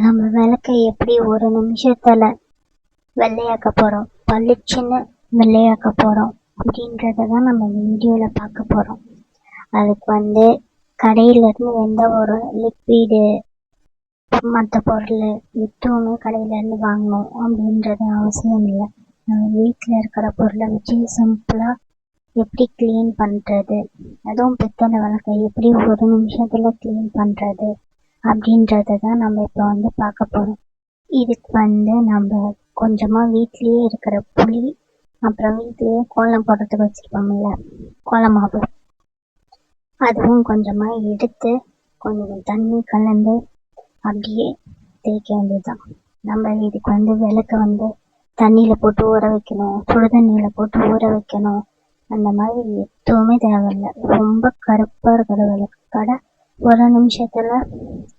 நம்ம விளக்கை எப்படி ஒரு நிமிஷத்துல வெள்ளையாக்க போறோம், பளிச்சுன்னு வெள்ளையாக்க போறோம் அப்படின்றத தான் நம்ம வீடியோல பார்க்க போறோம். அதுக்கு கடையில இருந்து எந்த ஒரு லிக்விடு மற்ற பொருள் எதுவுமே கடையில இருந்து வாங்கணும் அப்படின்றது அவசியம் இல்லை. நம்ம வீட்டில் இருக்கிற பொருளை வச்சு சிம்பிளா எப்படி கிளீன் பண்றது, அதுவும் பித்தளை விளக்கை எப்படி ஒரு நிமிஷத்துல கிளீன் பண்றது அப்படின்றத தான் நம்ம இப்போ பார்க்க போறோம். இதுக்கு நம்ம கொஞ்சமா வீட்லயே இருக்கிற புளி, அப்புறம் வீட்லயே கோலம் போடுறதுக்கு வச்சிருப்போம்ல கோலம் மாவு, அதுவும் கொஞ்சமா எடுத்து கொஞ்சம் தண்ணி கலந்து அப்படியே தேய்க்க வேண்டியதுதான். நம்ம இதுக்கு விளக்க தண்ணியில போட்டு ஊற வைக்கணும், சுடு தண்ணியில போட்டு ஊற வைக்கணும், அந்த மாதிரி எதுவுமே தேவையில்லை. ரொம்ப கருப்பா இருக்கிற விளக்கு கடை ஒரு நிமிஷத்துல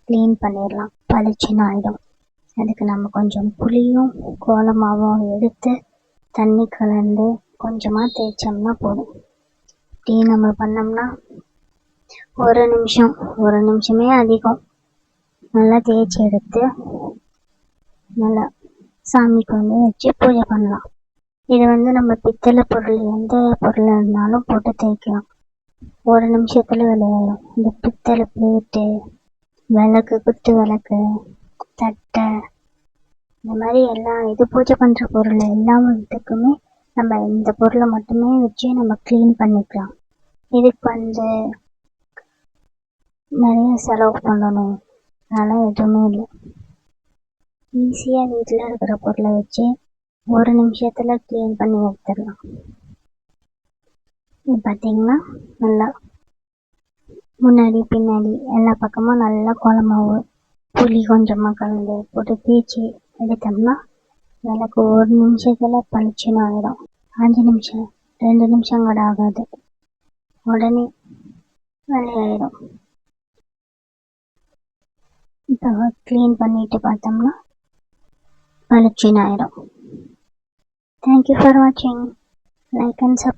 கிளீன் பண்ணிடலாம், பளிச்சுன்னு ஆயிடும். அதுக்கு நம்ம கொஞ்சம் புளியும் கோலமாவும் எடுத்து தண்ணி கலந்து கொஞ்சமா தேய்ச்சோம்னா போதும். இப்படி நம்ம பண்ணோம்னா ஒரு நிமிஷமே அதிகம் நல்லா தேய்ச்சி எடுத்து நல்லா சாமிக்கு வச்சு பூஜை பண்ணலாம். இது நம்ம பித்தளை பொருள் எந்த பொருள் இருந்தாலும் போட்டு தேய்க்கலாம், ஒரு நிமிஷத்துல விளையாடும். இந்த பித்தளை பிளேட்டு, விளக்கு, குத்து விளக்கு, தட்டை, இந்த மாதிரி இது பூஜை பண்ற பொருள் எல்லாத்துக்குமே நம்ம இந்த பொருளை மட்டுமே வச்சு நம்ம கிளீன் பண்ணிக்கலாம். இதுக்கு நிறைய செலவு பண்ணணும் அதெல்லாம் எதுவுமே இல்லை. ஈஸியா வீட்டில் இருக்கிற பொருளை வச்சு ஒரு நிமிஷத்துல கிளீன் பண்ணி எடுத்துடலாம். இது பார்த்தீங்கன்னா நல்லா முன்னாடி பின்னாடி எல்லா பக்கமும் நல்லா கோலமாவு புளி கொஞ்சமா கலந்து போட்டு தேய்ச்சி எடுத்தோம்னா விளக்கு ஒரு நிமிஷத்துல பளிச்சுன்னு ஆயிடும். 5 நிமிஷம் 2 நிமிஷம் கூட ஆகாது, உடனே வேலையாயிடும். இப்போ கிளீன் பண்ணிட்டு பார்த்தோம்னா பளிச்சுன்னு ஆயிடும். Thank you for watching. Like and subscribe.